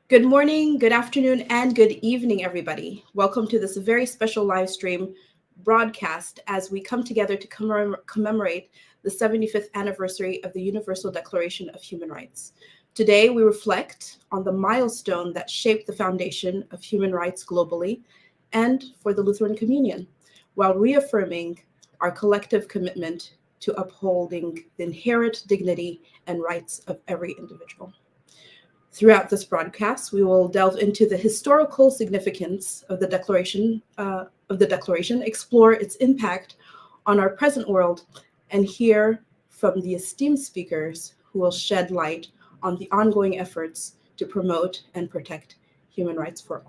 Good morning, good afternoon, and good evening, everybody. Welcome to this very special live stream broadcast as we come together to commemorate the 75th anniversary of the Universal Declaration of Human Rights. Today, we reflect on the milestone that shaped the foundation of human rights globally and for the Lutheran Communion, while reaffirming our collective commitment to upholding the inherent dignity and rights of every individual. Throughout this broadcast, we will delve into the historical significance of the Declaration, explore its impact on our present world, and hear from the esteemed speakers who will shed light on the ongoing efforts to promote and protect human rights for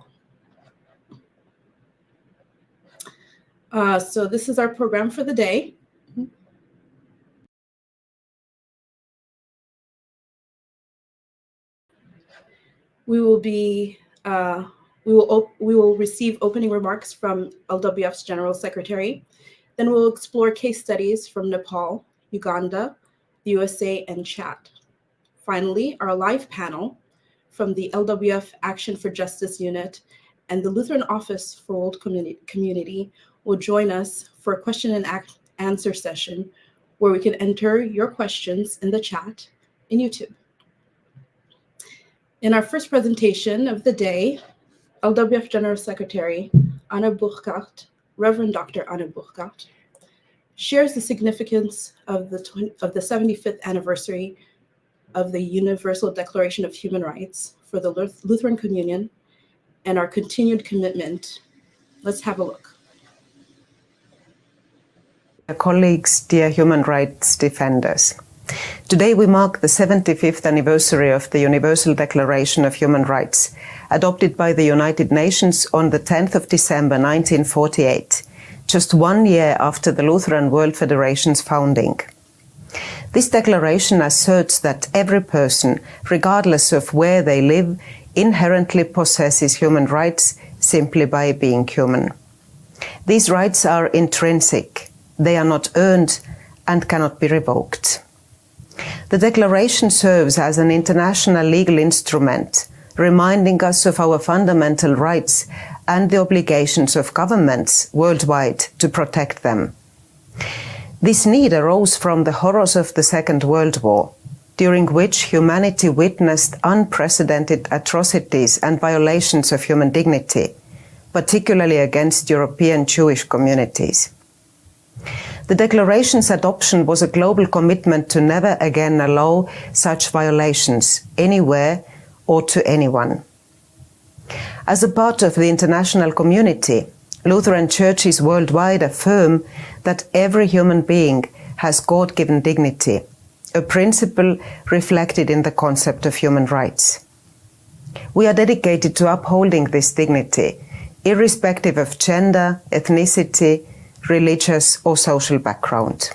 all. So this is our program for the day. We will receive opening remarks from LWF's General Secretary. Then we'll explore case studies from Nepal, Uganda, the USA, and Chad. Finally, our live panel from the LWF Action for Justice Unit and the Lutheran Office for World Community will join us for a question and answer session where we can enter your questions in the chat in YouTube. In our first presentation of the day, LWF General Secretary Anna Burkhardt, Reverend Dr. Anna Burkhardt, shares the significance of the 75th anniversary of the Universal Declaration of Human Rights for the Lutheran Communion and our continued commitment. Let's have a look. Colleagues, dear human rights defenders. Today we mark the 75th anniversary of the Universal Declaration of Human Rights, adopted by the United Nations on the 10th of December 1948, just 1 year after the Lutheran World Federation's founding. This declaration asserts that every person, regardless of where they live, inherently possesses human rights simply by being human. These rights are intrinsic, they are not earned and cannot be revoked. The Declaration serves as an international legal instrument, reminding us of our fundamental rights and the obligations of governments worldwide to protect them. This need arose from the horrors of the Second World War, during which humanity witnessed unprecedented atrocities and violations of human dignity, particularly against European Jewish communities. The Declaration's adoption was a global commitment to never again allow such violations anywhere or to anyone. As a part of the international community, Lutheran churches worldwide affirm that every human being has God-given dignity, a principle reflected in the concept of human rights. We are dedicated to upholding this dignity, irrespective of gender, ethnicity, religious or social background.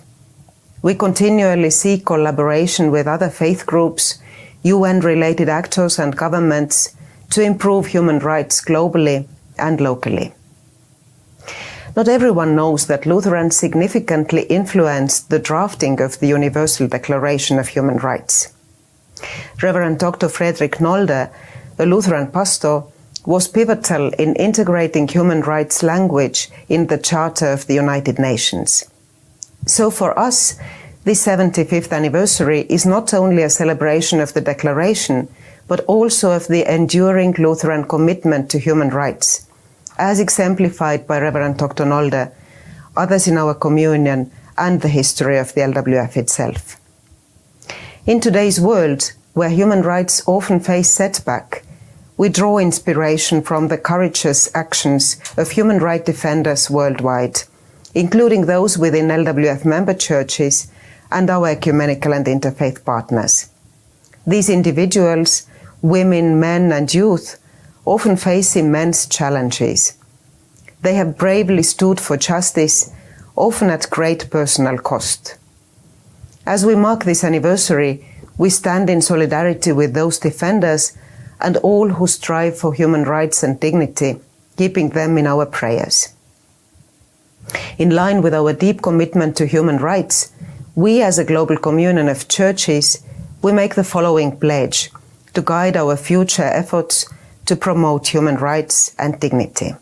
We continually seek collaboration with other faith groups, UN-related actors and governments to improve human rights globally and locally. Not everyone knows that Lutherans significantly influenced the drafting of the Universal Declaration of Human Rights. Reverend Dr. Friedrich Nolde, a Lutheran pastor, was pivotal in integrating human rights language in the Charter of the United Nations. So for us, this 75th anniversary is not only a celebration of the Declaration, but also of the enduring Lutheran commitment to human rights, as exemplified by Reverend Dr. Nolde, others in our communion, and the history of the LWF itself. In today's world, where human rights often face setback, we draw inspiration from the courageous actions of human rights defenders worldwide, including those within LWF member churches and our ecumenical and interfaith partners. These individuals, women, men and youth, often face immense challenges. They have bravely stood for justice, often at great personal cost. As we mark this anniversary, we stand in solidarity with those defenders and all who strive for human rights and dignity, keeping them in our prayers. In line with our deep commitment to human rights, we as a global communion of churches, we make the following pledge to guide our future efforts to promote human rights and dignity.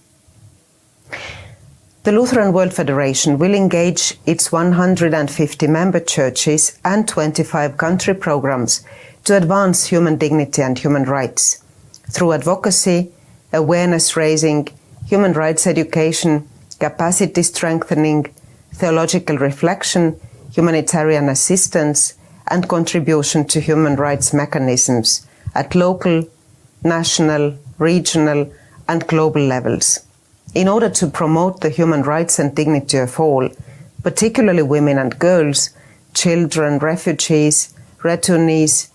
The Lutheran World Federation will engage its 150 member churches and 25 country programs to advance human dignity and human rights through advocacy, awareness raising, human rights education, capacity strengthening, theological reflection, humanitarian assistance, and contribution to human rights mechanisms at local, national, regional, and global levels, in order to promote the human rights and dignity of all, particularly women and girls, children, refugees, returnees,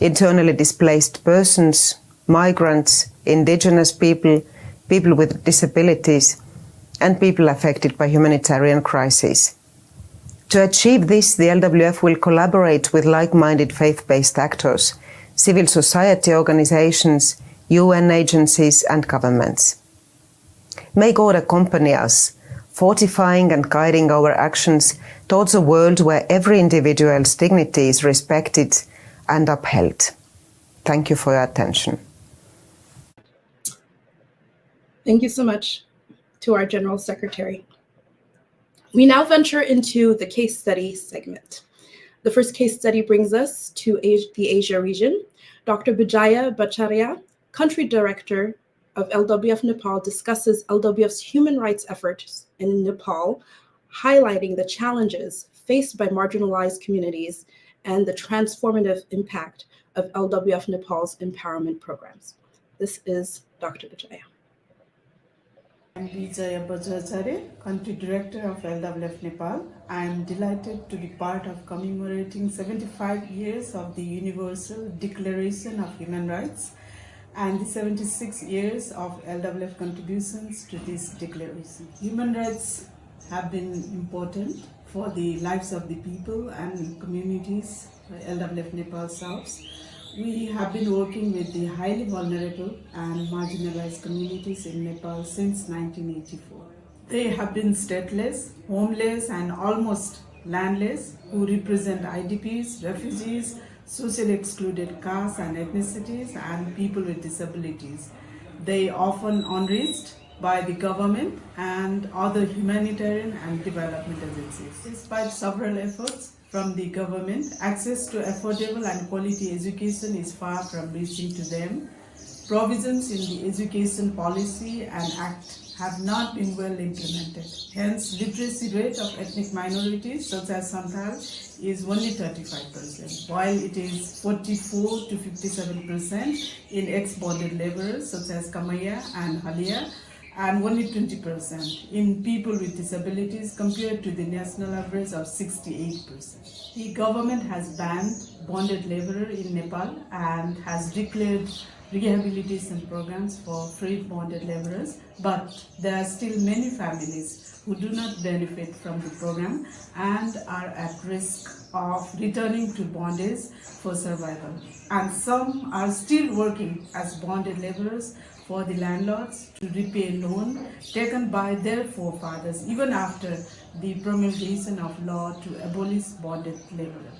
internally displaced persons, migrants, indigenous people, people with disabilities, and people affected by humanitarian crises. To achieve this, the LWF will collaborate with like-minded faith-based actors, civil society organizations, UN agencies, and governments. May God accompany us, fortifying and guiding our actions towards a world where every individual's dignity is respected and upheld. Thank you for your attention. Thank you so much to our General Secretary. We now venture into the case study segment. The first case study brings us to the Asia region. Dr. Bijaya Bhattacharya, Country Director of LWF Nepal, discusses LWF's human rights efforts in Nepal, highlighting the challenges faced by marginalized communities and the transformative impact of LWF Nepal's empowerment programs. This is Dr. Bijaya. I'm Deceleration, Country Director of LWF Nepal. I am delighted to be part of commemorating 75 years of the Universal Declaration of Human Rights and the 76 years of LWF contributions to this declaration. Human rights have been important for the lives of the people and communities LWF Nepal serves. We have been working with the highly vulnerable and marginalized communities in Nepal since 1984. They have been stateless, homeless, and almost landless, who represent IDPs, refugees, socially excluded castes and ethnicities, and people with disabilities. They often unreached by the government and other humanitarian and development agencies. Despite several efforts from the government, access to affordable and quality education is far from reaching to them. Provisions in the education policy and act have not been well implemented. Hence, literacy rate of ethnic minorities such as Santhal is only 35%, while it is 44 to 57% in ex-bonded laborers such as Kamaya and Halia, and only 20% in people with disabilities compared to the national average of 68%. The government has banned bonded labor in Nepal and has declared rehabilitation programs for freed bonded laborers, but there are still many families who do not benefit from the program and are at risk of returning to bondage for survival. And some are still working as bonded laborers for the landlords to repay loan taken by their forefathers even after the promulgation of law to abolish bonded labor.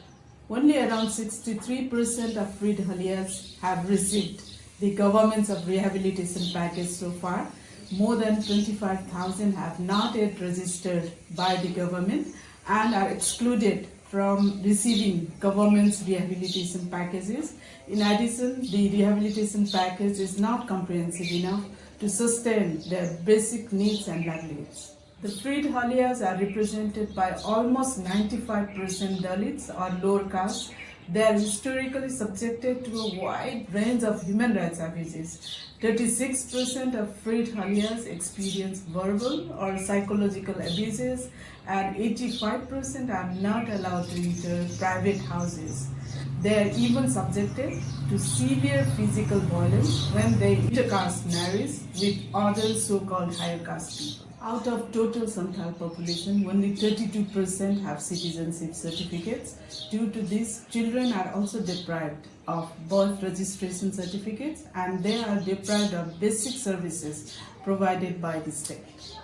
Only around 63% of freed Halias have received the government's rehabilitation package so far. More than 25,000 have not yet registered by the government and are excluded from receiving government's rehabilitation packages. In addition, the rehabilitation package is not comprehensive enough to sustain their basic needs and livelihoods. The freed Halias are represented by almost 95% Dalits or lower caste. They are historically subjected to a wide range of human rights abuses. 36% of freed Halias experience verbal or psychological abuses, and 85% are not allowed to enter private houses. They are even subjected to severe physical violence when they intercaste marriage with other so-called higher caste people. Out of total Santhal population, only 32% have citizenship certificates. Due to this, children are also deprived of birth registration certificates, and they are deprived of basic services provided by the state.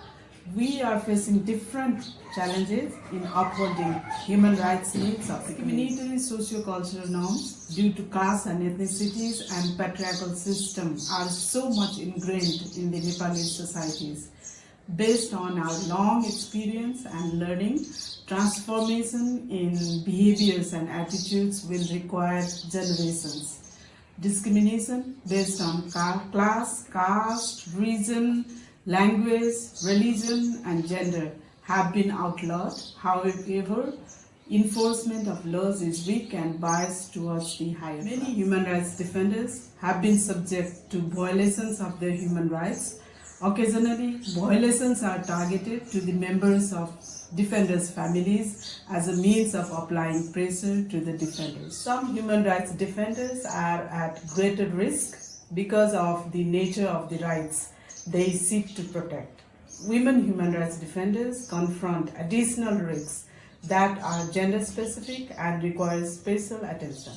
We are facing different challenges in upholding human rights needs of the community. Socio-cultural norms due to caste and ethnicities and patriarchal system are so much ingrained in the Nepalese societies. Based on our long experience and learning, transformation in behaviors and attitudes will require generations. Discrimination based on class, caste, region, language, religion, and gender have been outlawed. However, enforcement of laws is weak and biased towards the higher. Many human rights defenders have been subject to violations of their human rights. Occasionally, violations are targeted to the members of defenders' families as a means of applying pressure to the defenders. Some human rights defenders are at greater risk because of the nature of the rights they seek to protect. Women human rights defenders confront additional risks that are gender-specific and require special attention.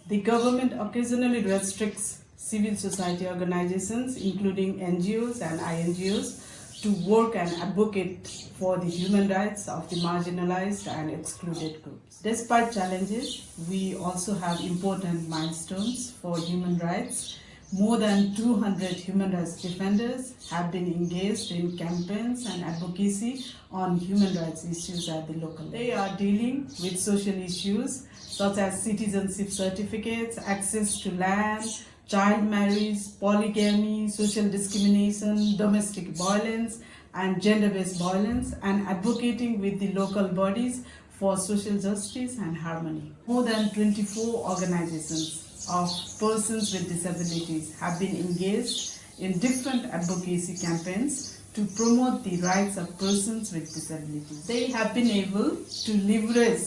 The government occasionally restricts civil society organizations, including NGOs and INGOs, to work and advocate for the human rights of the marginalized and excluded groups. Despite challenges, we also have important milestones for human rights. More than 200 human rights defenders have been engaged in campaigns and advocacy on human rights issues at the local level. They are dealing with social issues such as citizenship certificates, access to land, child marriage, polygamy, social discrimination, domestic violence, and gender-based violence, and advocating with the local bodies for social justice and harmony. More than 24 organizations of persons with disabilities have been engaged in different advocacy campaigns to promote the rights of persons with disabilities. They have been able to leverage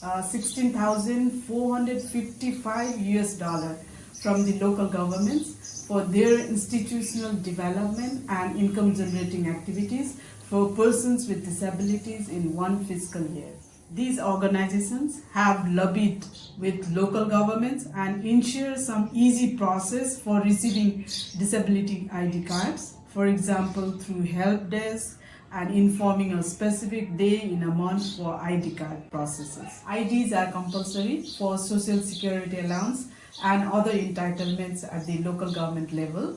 $16,455 from the local governments for their institutional development and income generating activities for persons with disabilities in one fiscal year. These organizations have lobbied with local governments and ensure some easy process for receiving disability ID cards, for example through help desk and informing a specific day in a month for ID card processes. IDs are compulsory for social security allowance and other entitlements at the local government level.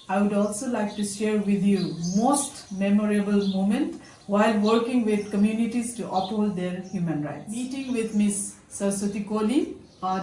I would also like to share with you most memorable moment while working with communities to uphold their human rights. Meeting with Ms. Saraswati Kohli,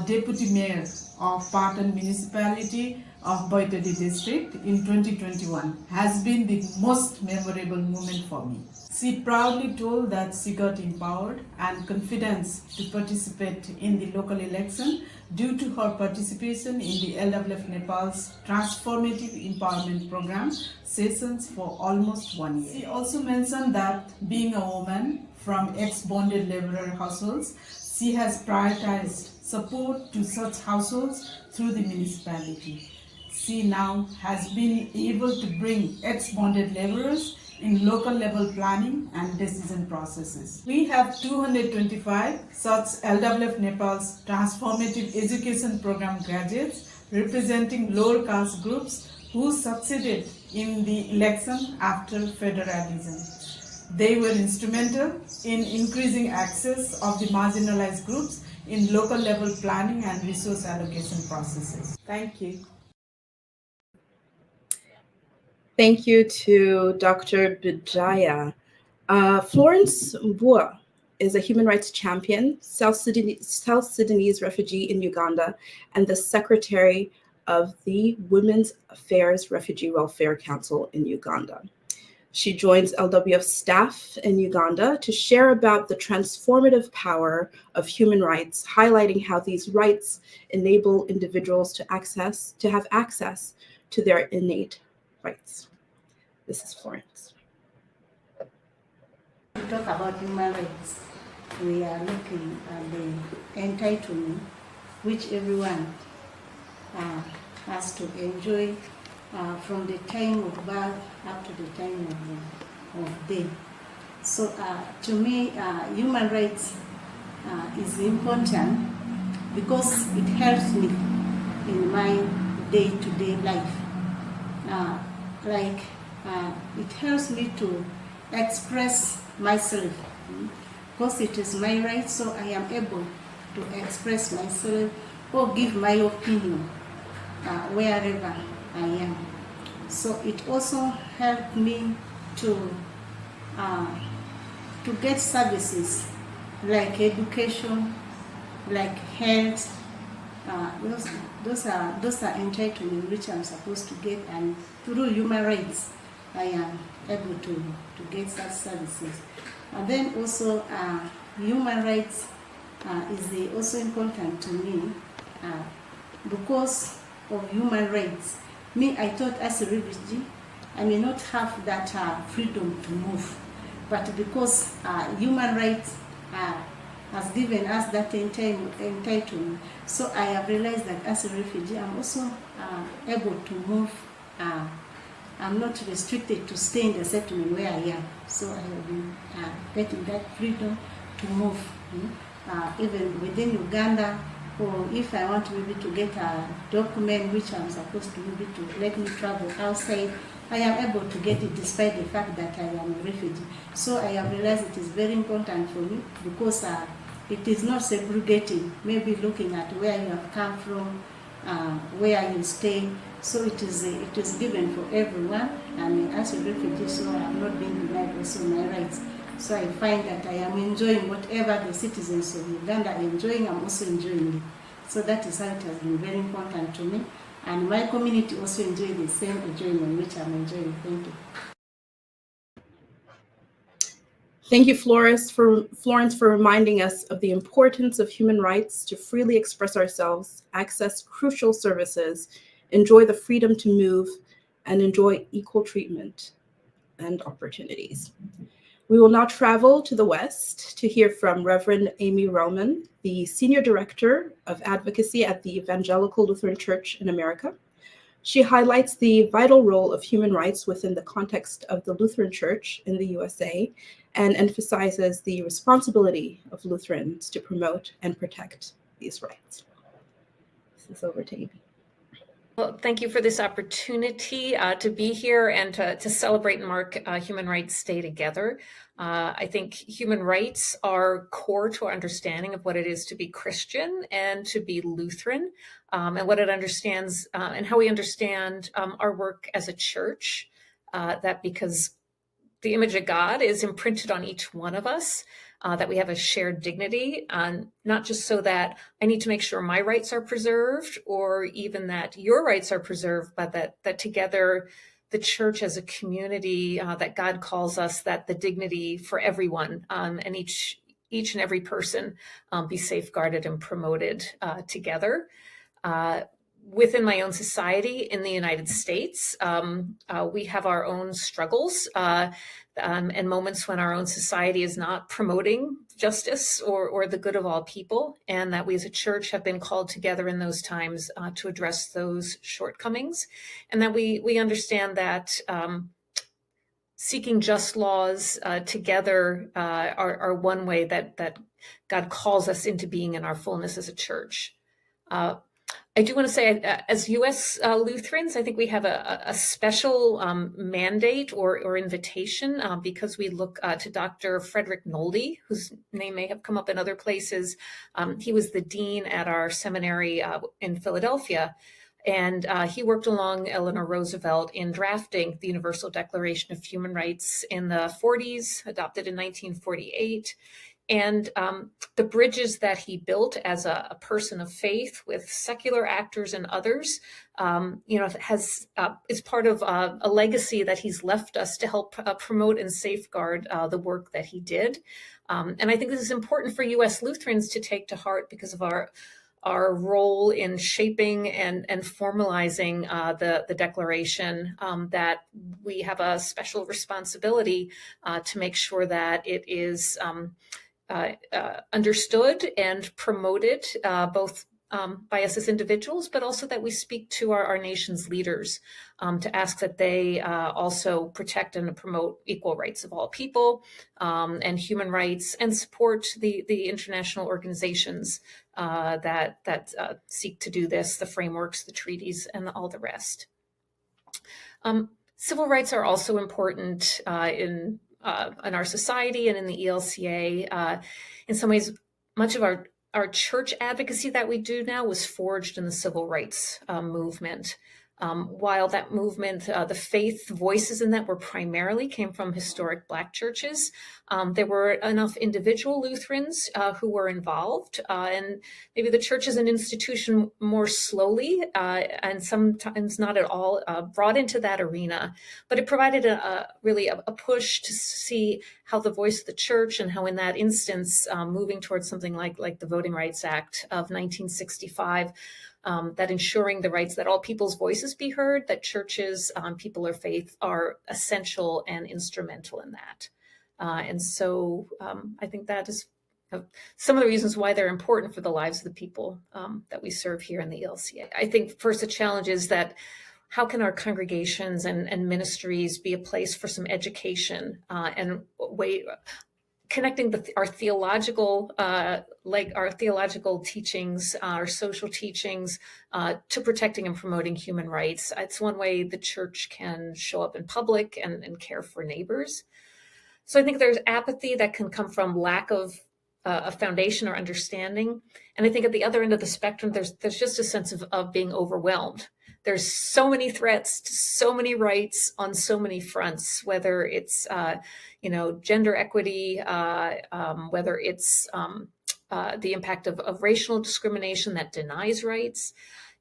Deputy Mayor of Patan Municipality of Baitadi District in 2021 has been the most memorable moment for me. She proudly told that she got empowered and confidence to participate in the local election due to her participation in the LWF Nepal's transformative empowerment program sessions for almost 1 year. She also mentioned that being a woman from ex-bonded laborer households, she has prioritized support to such households through the municipality. She now has been able to bring ex-bonded laborers in local level planning and decision processes. We have 225 such LWF Nepal's transformative education program graduates representing lower caste groups who succeeded in the election after federalism. They were instrumental in increasing access of the marginalized groups in local level planning and resource allocation processes. Thank you. Thank you to Dr. Bijaya. Florence Mbua is a human rights champion, South Sudanese refugee in Uganda, and the secretary of the Women's Affairs Refugee Welfare Council in Uganda. She joins LWF staff in Uganda to share about the transformative power of human rights, highlighting how these rights enable individuals to have access to their innate rights. This is Florence. To talk about human rights, we are looking at the entitlement which everyone has to enjoy from the time of birth up to the time of death. So to me, human rights is important because it helps me in my day-to-day life. It helps me to express myself, because it is my right, so I am able to express myself or give my opinion wherever I am. So it also helped me to get services like education, like health. Those are entitlements which I'm supposed to get, and through human rights, I am able to get such services. And then also, human rights is also important to me because of human rights. Me, I thought as a refugee, I may not have that freedom to move, but because human rights has given us that entitlement, so I have realized that as a refugee, I'm also able to move. I'm not restricted to stay in the settlement where I am, so I have been getting that freedom to move, even within Uganda, or if I want maybe to get a document which I'm supposed to maybe to let me travel outside, I am able to get it despite the fact that I am a refugee. So I have realized it is very important for me because it is not segregating, maybe looking at where you have come from, where you stay. So it is given for everyone, and as a refugee, so I am not being denied also my rights. So I find that I am enjoying whatever the citizens of Uganda are enjoying, I'm also enjoying it. So that is how it has been very important to me. And my community also enjoy the same enjoyment which I'm enjoying. Thank you. Thank you, Florence, for reminding us of the importance of human rights to freely express ourselves, access crucial services, enjoy the freedom to move, and enjoy equal treatment and opportunities. We will now travel to the West to hear from Reverend Amy Roman, the Senior Director of Advocacy at the Evangelical Lutheran Church in America. She highlights the vital role of human rights within the context of the Lutheran Church in the USA and emphasizes the responsibility of Lutherans to promote and protect these rights. This is over to Amy. Well, thank you for this opportunity to be here and to celebrate and mark Human Rights Day together. I think human rights are core to our understanding of what it is to be Christian and to be Lutheran, and what it understands and how we understand our work as a church, that because the image of God is imprinted on each one of us, that we have a shared dignity, not just so that I need to make sure my rights are preserved or even that your rights are preserved, but that together the church as a community, that God calls us, that the dignity for everyone and each and every person be safeguarded and promoted together. Within my own society in the United States, we have our own struggles and moments when our own society is not promoting justice or the good of all people, and that we as a church have been called together in those times to address those shortcomings, and that we understand that seeking just laws together are one way that God calls us into being in our fullness as a church. I do want to say, as U.S. Lutherans, I think we have a special mandate or invitation because we look to Dr. Frederick Nolde, whose name may have come up in other places. He was the dean at our seminary in Philadelphia, and he worked along Eleanor Roosevelt in drafting the Universal Declaration of Human Rights in the 40s, adopted in 1948. And the bridges that he built as a person of faith with secular actors and others, is part of a legacy that he's left us to help promote and safeguard the work that he did. And I think this is important for U.S. Lutherans to take to heart because of our role in shaping and formalizing the Declaration, that we have a special responsibility to make sure that it is understood and promoted both by us as individuals, but also that we speak to our nation's leaders to ask that they also protect and promote equal rights of all people and human rights, and support the international organizations that seek to do this, the frameworks, the treaties, and all the rest. Civil rights are also important in in our society and in the ELCA. In some ways, much of our church advocacy that we do now was forged in the civil rights movement. While that movement, the faith voices in that primarily came from historic Black churches, there were enough individual Lutherans who were involved, and maybe the church as an institution more slowly and sometimes not at all brought into that arena. But it provided really a push to see how the voice of the church, and how in that instance, moving towards something like the Voting Rights Act of 1965, that ensuring the rights that all people's voices be heard, that churches, people of faith are essential and instrumental in that. And so I think that is some of the reasons why they're important for the lives of the people that we serve here in the ELCA. I think first the challenge is that how can our congregations and ministries be a place for some education and connecting our theological teachings, our social teachings, to protecting and promoting human rights. It's one way the church can show up in public and care for neighbors. So I think there's apathy that can come from lack of a foundation or understanding. And I think at the other end of the spectrum, there's just a sense of being overwhelmed. There's so many threats to so many rights on so many fronts, whether it's gender equity, whether it's the impact of racial discrimination that denies rights.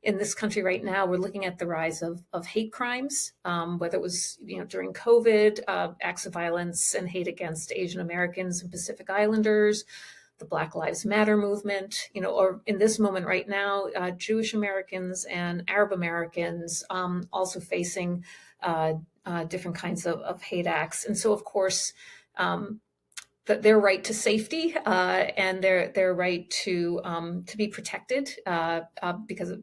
In this country right now, we're looking at the rise of hate crimes, whether it was during COVID, acts of violence and hate against Asian Americans and Pacific Islanders, the Black Lives Matter movement, or in this moment right now, Jewish Americans and Arab Americans also facing different kinds of hate acts. And so, of course, their right to safety and their right to be protected because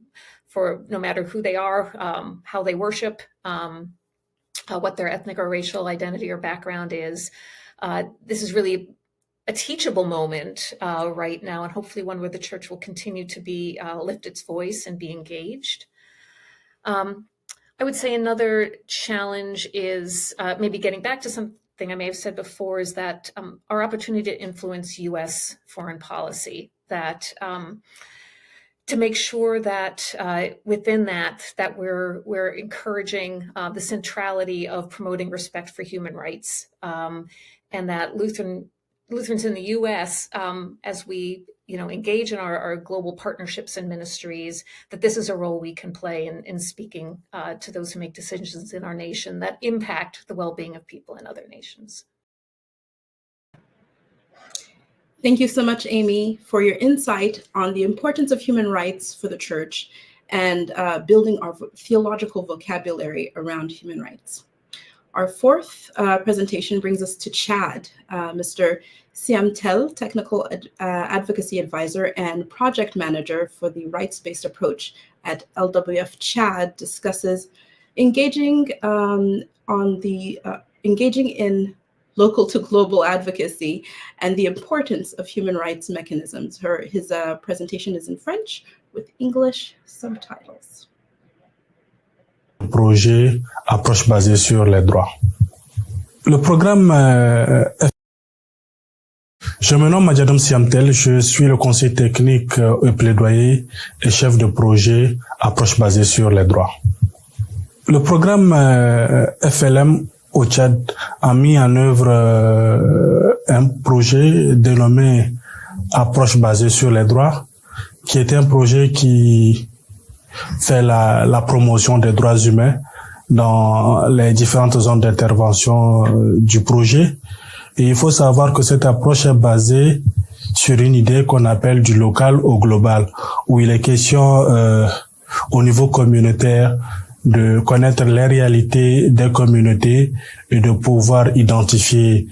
for no matter who they are, how they worship, what their ethnic or racial identity or background is. This is really a teachable moment right now, and hopefully one where the church will continue to be lift its voice and be engaged. I would say another challenge is maybe getting back to something I may have said before, is that our opportunity to influence U.S. foreign policy, that to make sure that within that we're encouraging the centrality of promoting respect for human rights, and that Lutherans in the U.S., as we engage in our global partnerships and ministries, that this is a role we can play in speaking to those who make decisions in our nation that impact the well-being of people in other nations. Thank you so much, Amy, for your insight on the importance of human rights for the church and building our theological vocabulary around human rights. Our fourth presentation brings us to Chad. Mr. Siam Tel, Technical Advocacy Advisor and Project Manager for the Rights-Based Approach at LWF Chad, discusses engaging in local to global advocacy and the importance of human rights mechanisms. His presentation is in French with English subtitles. Projet approche basée sur les droits. Le programme Je me nomme Majadam Siamtel, je suis le conseiller technique et plaidoyer et chef de projet approche basée sur les droits. Le programme FLM au Tchad a mis en œuvre un projet dénommé approche basée sur les droits, qui est un projet qui fait la promotion des droits humains dans les différentes zones d'intervention du projet. Et il faut savoir que cette approche est basée sur une idée qu'on appelle du local au global, où il est question au niveau communautaire de connaître les réalités des communautés et de pouvoir identifier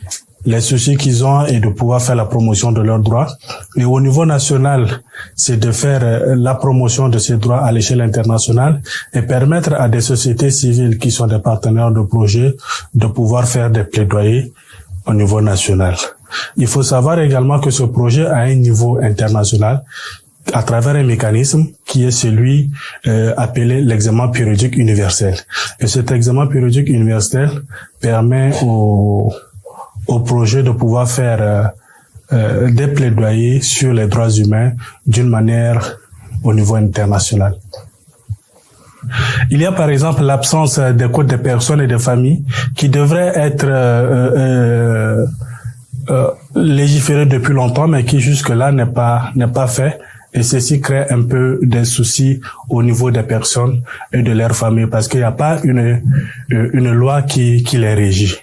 les soucis qu'ils ont et de pouvoir faire la promotion de leurs droits. Et au niveau national, c'est de faire la promotion de ces droits à l'échelle internationale et permettre à des sociétés civiles qui sont des partenaires de projet de pouvoir faire des plaidoyers au niveau national. Il faut savoir également que ce projet a un niveau international à travers un mécanisme qui est celui appelé l'examen périodique universel. Et cet examen périodique universel permet aux au projet de pouvoir faire des plaidoyers sur les droits humains d'une manière au niveau international. Il y a par exemple l'absence des codes des personnes et des familles qui devraient être légiférés depuis longtemps, mais qui jusque-là n'est pas fait. Et ceci crée un peu des soucis au niveau des personnes et de leurs familles parce qu'il n'y a pas une loi qui les régit.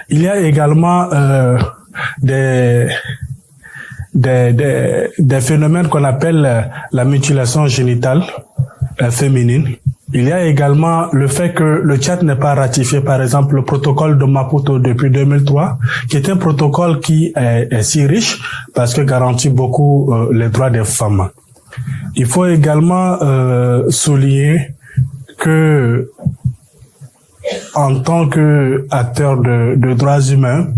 Il y a également des phénomènes qu'on appelle la mutilation génitale féminine. Il y a également le fait que le Tchad n'ait pas ratifié, par exemple, le protocole de Maputo depuis 2003, qui est un protocole qui est si riche parce que garantit beaucoup les droits des femmes. Il faut également souligner que, en tant qu'acteurs de droits humains,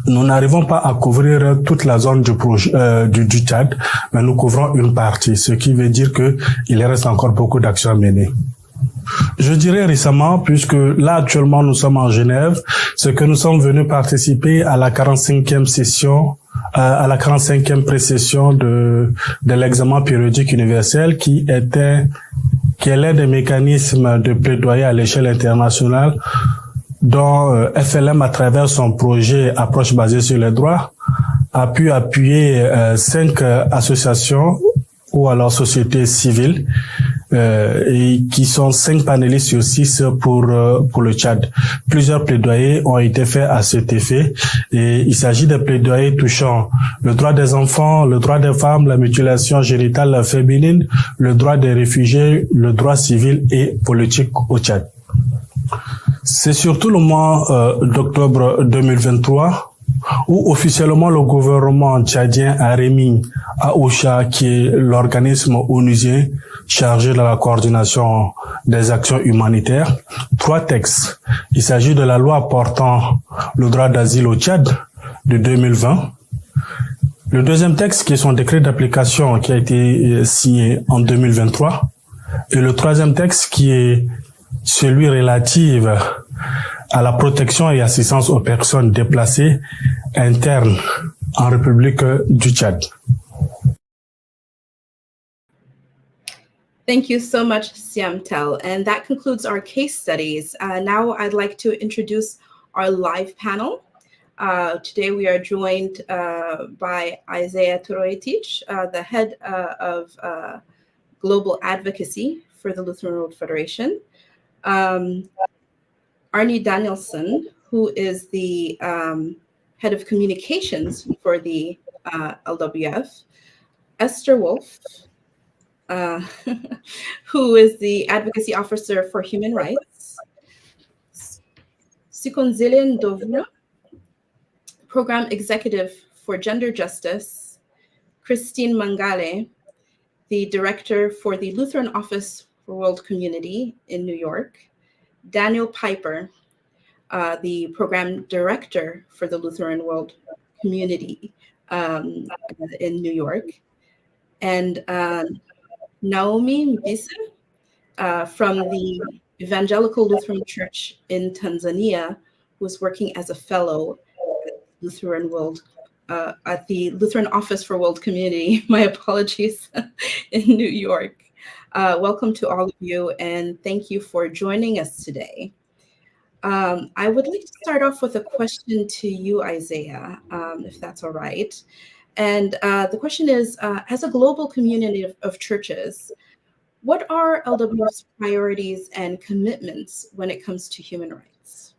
nous n'arrivons pas à couvrir toute la zone du Tchad, mais nous couvrons une partie, ce qui veut dire que il reste encore beaucoup d'actions à mener. Je dirais récemment, puisque là actuellement nous sommes en Genève, c'est que nous sommes venus participer à la 45e session, à la 45e précession de l'examen périodique universel qui est l'un des mécanismes de plaidoyer à l'échelle internationale dont FLM, à travers son projet Approche basée sur les droits, a pu appuyer 5 associations ou alors sociétés civiles et qui sont 5 panélistes sur 6 pour le Tchad. Plusieurs plaidoyers ont été faits à cet effet et il s'agit de plaidoyers touchant le droit des enfants, le droit des femmes, la mutilation génitale féminine, le droit des réfugiés, le droit civil et politique au Tchad. C'est surtout le mois d'octobre 2023 où officiellement le gouvernement tchadien a remis à OCHA, qui est l'organisme onusien chargé de la coordination des actions humanitaires, 3 textes. Il s'agit de la loi portant le droit d'asile au Tchad de 2020. Le deuxième texte, qui est son décret d'application, qui a été signé en 2023. Et le troisième texte, qui est celui relatif à la protection et assistance aux personnes déplacées internes en République du Tchad. Thank you so much, Siamtel. And that concludes our case studies. Now I'd like to introduce our live panel. Today we are joined by Isaiah Toroitich, the head of Global Advocacy for the Lutheran World Federation. Arnie Danielson, who is the head of communications for the LWF. Esther Wolf, who is the advocacy officer for human rights. Sikonzile Ndovula, program executive for gender justice. Christine Mangale, the director for the Lutheran Office for World Community in New York. Daniel Piper, the program director for the Lutheran World Community in New York. And Naomi Mbisa from the Evangelical Lutheran Church in Tanzania, who is working as a fellow at the Lutheran Office for World Community, my apologies, in New York. Welcome to all of you, and thank you for joining us today. I would like to start off with a question to you, Isaiah, if that's all right. And the question is, as a global community of churches, what are LWF's priorities and commitments when it comes to human rights?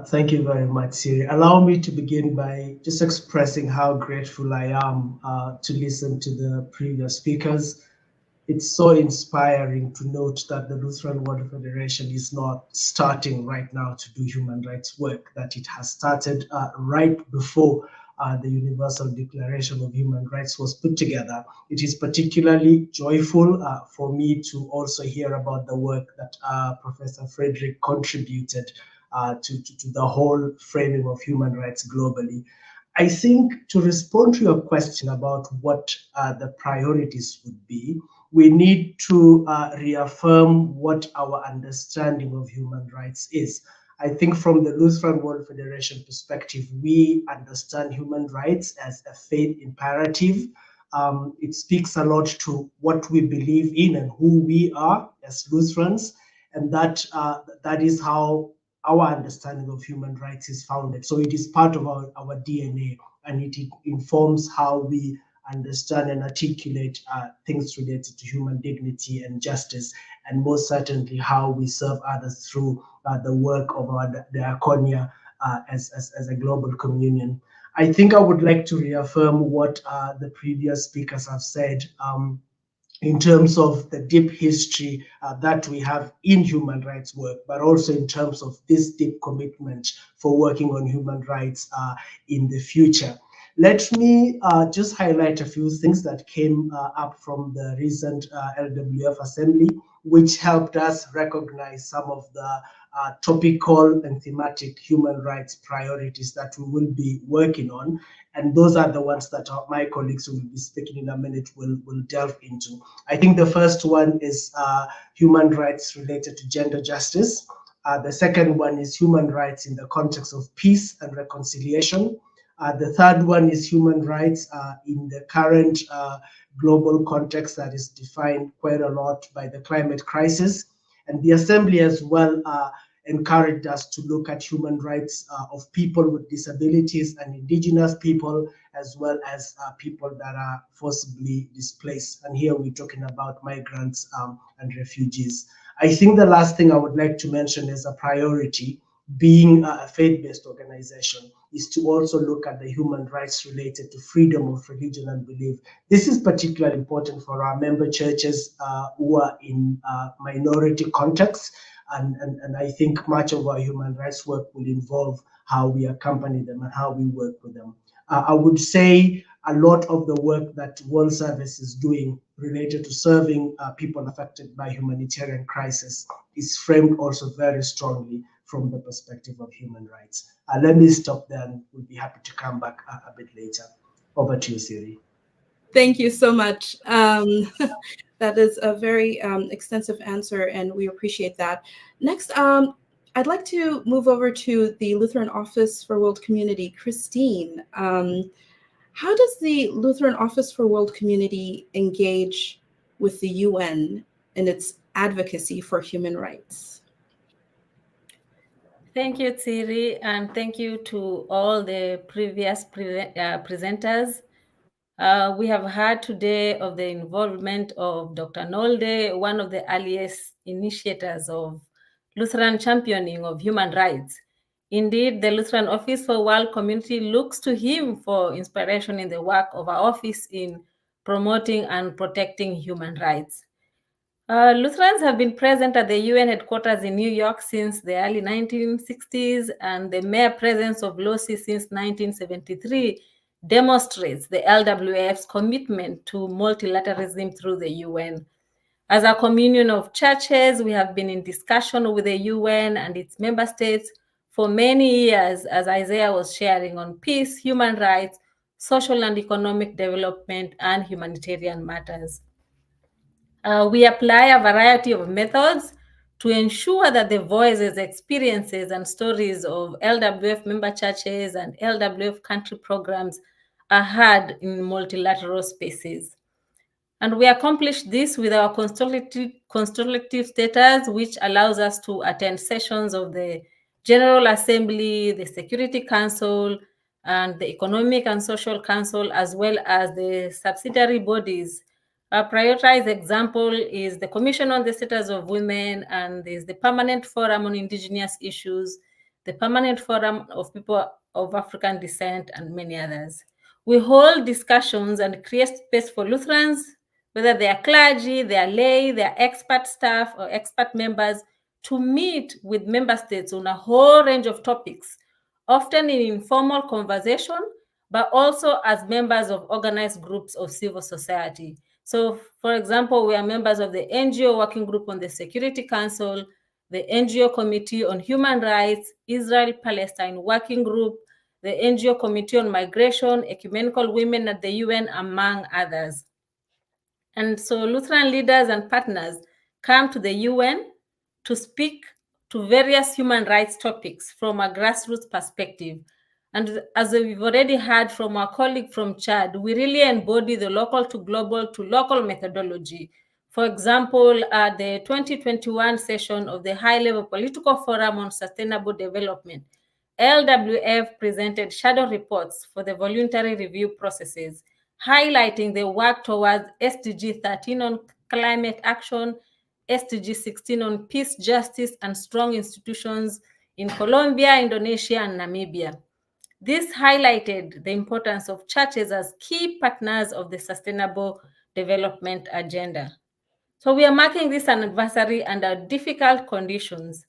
Thank you very much, Siri. Allow me to begin by just expressing how grateful I am to listen to the previous speakers. It's so inspiring to note that the Lutheran World Federation is not starting right now to do human rights work, that it has started right before the Universal Declaration of Human Rights was put together. It is particularly joyful for me to also hear about the work that Professor Frederick contributed to the whole framing of human rights globally. I think to respond to your question about what the priorities would be, we need to reaffirm what our understanding of human rights is. I think from the Lutheran World Federation perspective, we understand human rights as a faith imperative. It speaks a lot to what we believe in and who we are as Lutherans, and that is how our understanding of human rights is founded. So it is part of our DNA, and it informs how we understand and articulate things related to human dignity and justice, and most certainly how we serve others through the work of our diaconia as a global communion. I think I would like to reaffirm what the previous speakers have said in terms of the deep history that we have in human rights work, but also in terms of this deep commitment for working on human rights in the future. Let me just highlight a few things that came up from the recent LWF assembly, which helped us recognize some of the topical and thematic human rights priorities that we will be working on. And those are the ones that my colleagues who will be speaking in a minute will delve into. I think the first one is human rights related to gender justice. The second one is human rights in the context of peace and reconciliation. The third one is human rights in the current global context that is defined quite a lot by the climate crisis. And the Assembly as well encouraged us to look at human rights of people with disabilities and indigenous people, as well as people that are forcibly displaced. And here we're talking about migrants and refugees. I think the last thing I would like to mention as a priority, being a faith-based organization, is to also look at the human rights related to freedom of religion and belief. This is particularly important for our member churches who are in minority contexts. And I think much of our human rights work will involve how we accompany them and how we work with them. I would say a lot of the work that World Service is doing related to serving people affected by humanitarian crisis is framed also very strongly from the perspective of human rights. Let me stop there, and we'll be happy to come back a bit later. Over to you, Siri. Thank you so much. That is a very extensive answer, and we appreciate that. Next, I'd like to move over to the Lutheran Office for World Community. Christine, how does the Lutheran Office for World Community engage with the UN in its advocacy for human rights? Thank you, Tsiri, and thank you to all the previous presenters. We have heard today of the involvement of Dr. Nolde, one of the earliest initiators of Lutheran championing of human rights. Indeed, the Lutheran Office for World Community looks to him for inspiration in the work of our office in promoting and protecting human rights. Lutherans have been present at the UN headquarters in New York since the early 1960s, and the mere presence of LOSI since 1973 demonstrates the LWF's commitment to multilateralism through the UN. As a communion of churches, we have been in discussion with the UN and its member states for many years, as Isaiah was sharing, on peace, human rights, social and economic development, and humanitarian matters. We apply a variety of methods to ensure that the voices, experiences, and stories of LWF member churches and LWF country programs are heard in multilateral spaces. And we accomplish this with our consultative status, which allows us to attend sessions of the General Assembly, the Security Council, and the Economic and Social Council, as well as the subsidiary bodies. A prioritized example is the Commission on the Status of Women, and there's the Permanent Forum on Indigenous Issues, the Permanent Forum of People of African Descent, and many others. We hold discussions and create space for Lutherans, whether they are clergy, they are lay, they are expert staff or expert members, to meet with member states on a whole range of topics, often in informal conversation, but also as members of organized groups of civil society. So, for example, we are members of the NGO Working Group on the Security Council, the NGO Committee on Human Rights, Israel-Palestine Working Group, the NGO Committee on Migration, Ecumenical Women at the UN, among others. And so Lutheran leaders and partners come to the UN to speak to various human rights topics from a grassroots perspective. And as we've already heard from our colleague from Chad, we really embody the local to local methodology. For example, at the 2021 session of the High-Level Political Forum on Sustainable Development, LWF presented shadow reports for the voluntary review processes, highlighting the work towards SDG 13 on climate action, SDG 16 on peace, justice, and strong institutions in Colombia, Indonesia, and Namibia. This highlighted the importance of churches as key partners of the Sustainable Development Agenda. So we are marking this anniversary under difficult conditions.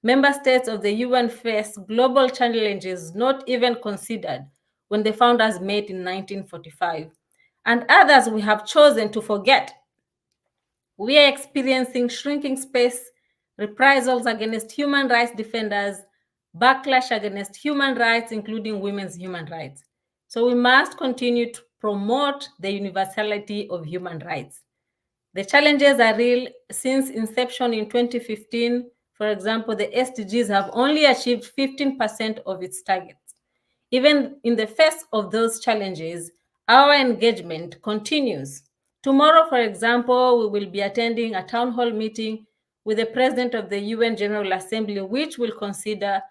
Member states of the UN face global challenges not even considered when the founders met in 1945, and others we have chosen to forget. We are experiencing shrinking space, reprisals against human rights defenders, backlash against human rights, including women's human rights. So we must continue to promote the universality of human rights. The challenges are real. Since inception in 2015, for example, the SDGs have only achieved 15% of its targets. Even in the face of those challenges, our engagement continues. Tomorrow, for example, we will be attending a town hall meeting with the President of the UN General Assembly, which will consider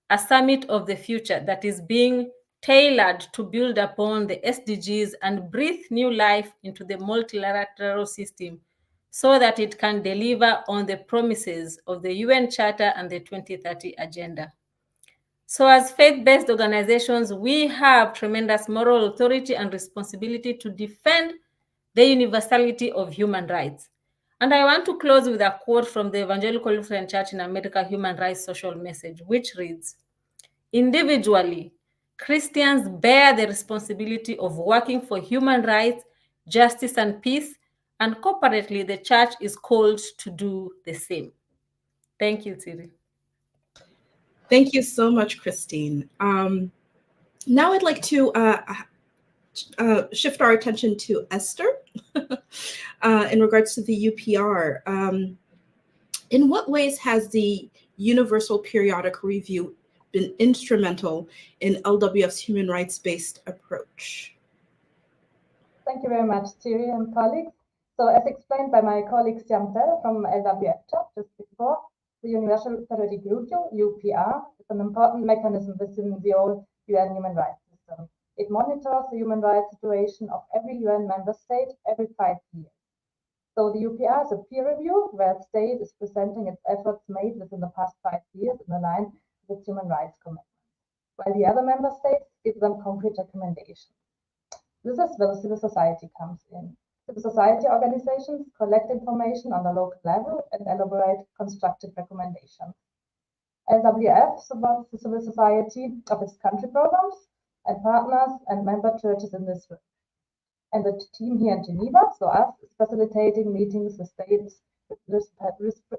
a summit of the future that is being tailored to build upon the SDGs and breathe new life into the multilateral system so that it can deliver on the promises of the UN Charter and the 2030 Agenda. So as faith-based organizations, we have tremendous moral authority and responsibility to defend the universality of human rights. And I want to close with a quote from the Evangelical Lutheran Church in America Human Rights Social Message, which reads, "Individually, Christians bear the responsibility of working for human rights, justice, and peace, and corporately, the church is called to do the same." Thank you, Thierry. Thank you so much, Christine. Now I'd like to shift our attention to Esther in regards to the UPR. In what ways has the Universal Periodic Review been instrumental in LWF's human rights-based approach? Thank you very much, Thierry and colleagues. So as explained by my colleague Siamtel from LWF just before, the Universal Periodic Review, UPR, is an important mechanism within the old UN human rights system. It monitors the human rights situation of every UN member state every 5 years. So the UPR is a peer review where a state is presenting its efforts made within the past 5 years in line with its human rights commitment, while the other member states give them concrete recommendations. This is where the civil society comes in. Civil society organizations collect information on the local level and elaborate constructive recommendations. LWF supports the civil society of its country programs and partners and member churches in this work. And the team here in Geneva, so us, is facilitating meetings with states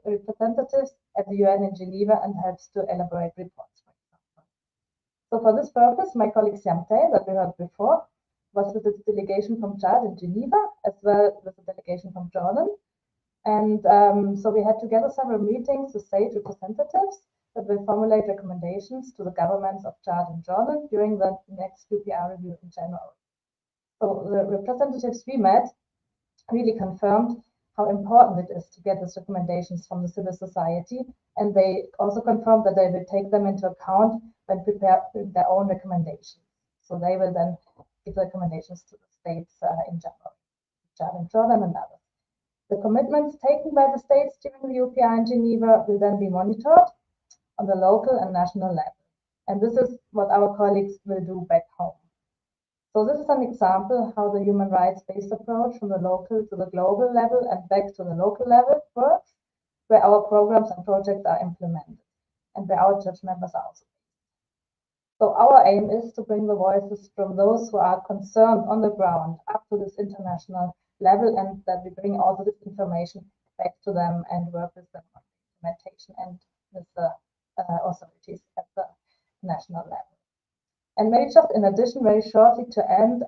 representatives at the UN in Geneva and helps to elaborate reports, for example. So for this purpose, my colleague Siamtel, that we heard before, was with its delegation from Chad in Geneva, as well as a delegation from Jordan. And so we had together several meetings with state representatives that will formulate recommendations to the governments of Chad and Jordan during the next UPR review in January. So the representatives we met really confirmed how important it is to get these recommendations from the civil society, and they also confirmed that they will take them into account when preparing their own recommendations. So they will then give recommendations to the states in general, Chad and Jordan and others. The commitments taken by the states during the UPR in Geneva will then be monitored on the local and national level. And this is what our colleagues will do back home. So this is an example how the human rights-based approach from the local to the global level and back to the local level works, where our programs and projects are implemented and where our church members are also. So our aim is to bring the voices from those who are concerned on the ground up to this international level, and that we bring all of this information back to them and work with them on implementation and with the authorities at the national level. And maybe just in addition, very shortly to end,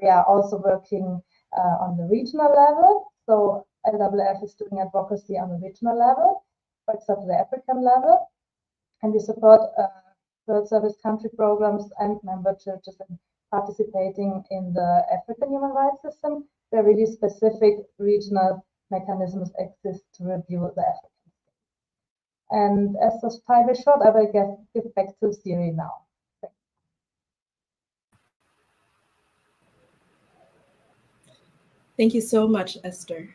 we are also working on the regional level. So LWF is doing advocacy on the regional level. For context of the African level, and we support World Service country programs and member churches in participating in the African human rights system, where really specific regional mechanisms exist to review the African state. And as the time is short, I will give back to Siri now. Thank you so much, Esther.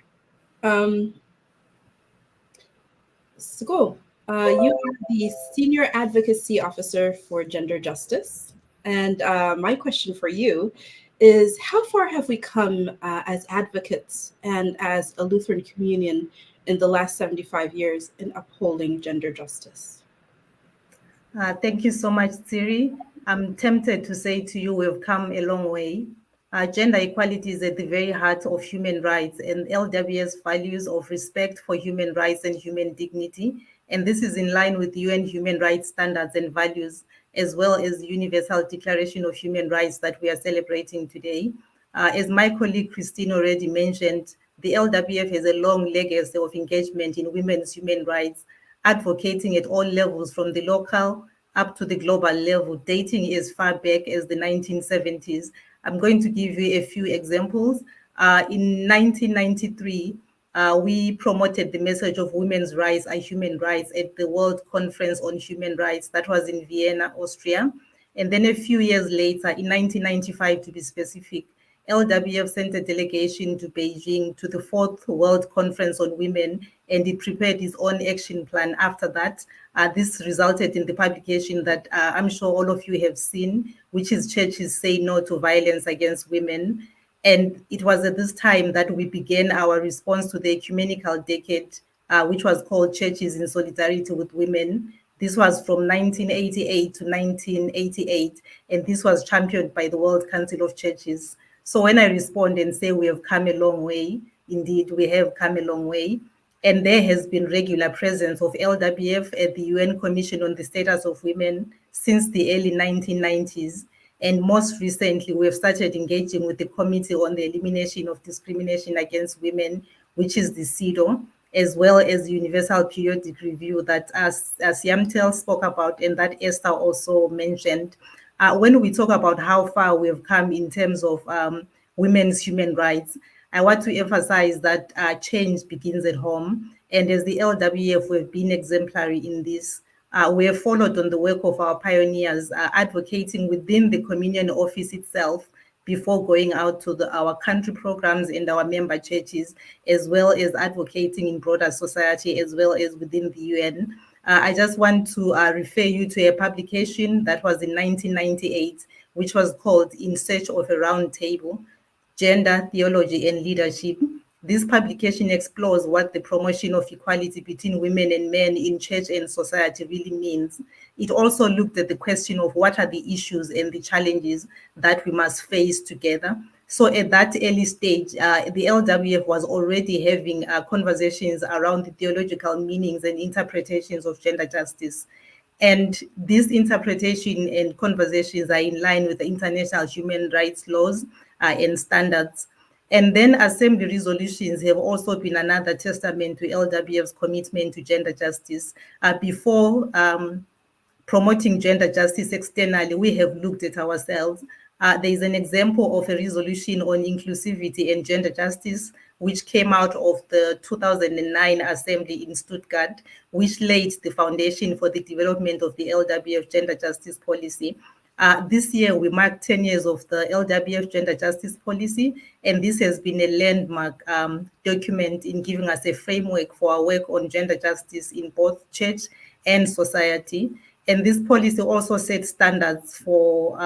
So, you are the Senior Advocacy Officer for Gender Justice. And my question for you is, how far have we come as advocates and as a Lutheran Communion in the last 75 years in upholding gender justice? Thank you so much, Siri. I'm tempted to say to you, we've come a long way. Gender equality is at the very heart of human rights and LWF's values of respect for human rights and human dignity. And this is in line with UN human rights standards and values, as well as the Universal Declaration of Human Rights that we are celebrating today. As my colleague Christine already mentioned, the LWF has a long legacy of engagement in women's human rights, advocating at all levels from the local up to the global level, dating as far back as the 1970s. I'm going to give you a few examples. In 1993, we promoted the message of women's rights are human rights at the World Conference on Human Rights. That was in Vienna, Austria. And then a few years later, in 1995 to be specific, LWF sent a delegation to Beijing to the 4th World Conference on Women, and it prepared its own action plan after that. This resulted in the publication that I'm sure all of you have seen, which is Churches Say No to Violence Against Women. And it was at this time that we began our response to the ecumenical decade, which was called Churches in Solidarity with Women. This was from 1988 to 1988, and this was championed by the World Council of Churches. So when I respond and say we have come a long way, indeed, we have come a long way. And there has been regular presence of LWF at the UN Commission on the Status of Women since the early 1990s. And most recently, we have started engaging with the Committee on the Elimination of Discrimination Against Women, which is the CEDAW, as well as the Universal Periodic Review that as Yamtel spoke about and that Esther also mentioned. When we talk about how far we've come in terms of women's human rights, I want to emphasize that change begins at home. And as the LWF, we've been exemplary in this. We have followed on the work of our pioneers, advocating within the Communion office itself before going out to our country programs and our member churches, as well as advocating in broader society, as well as within the UN. I just want to refer you to a publication that was in 1998, which was called In Search of a Round Table, Gender, Theology and Leadership. This publication explores what the promotion of equality between women and men in church and society really means. It also looked at the question of what are the issues and the challenges that we must face together. So at that early stage, the LWF was already having conversations around the theological meanings and interpretations of gender justice. And these interpretation and conversations are in line with the international human rights laws and standards. And then assembly resolutions have also been another testament to LWF's commitment to gender justice. Before promoting gender justice externally, we have looked at ourselves. There is an example of a resolution on inclusivity and gender justice, which came out of the 2009 Assembly in Stuttgart, which laid the foundation for the development of the LWF gender justice policy. This year, we marked 10 years of the LWF gender justice policy, and this has been a landmark document in giving us a framework for our work on gender justice in both church and society. And this policy also sets standards for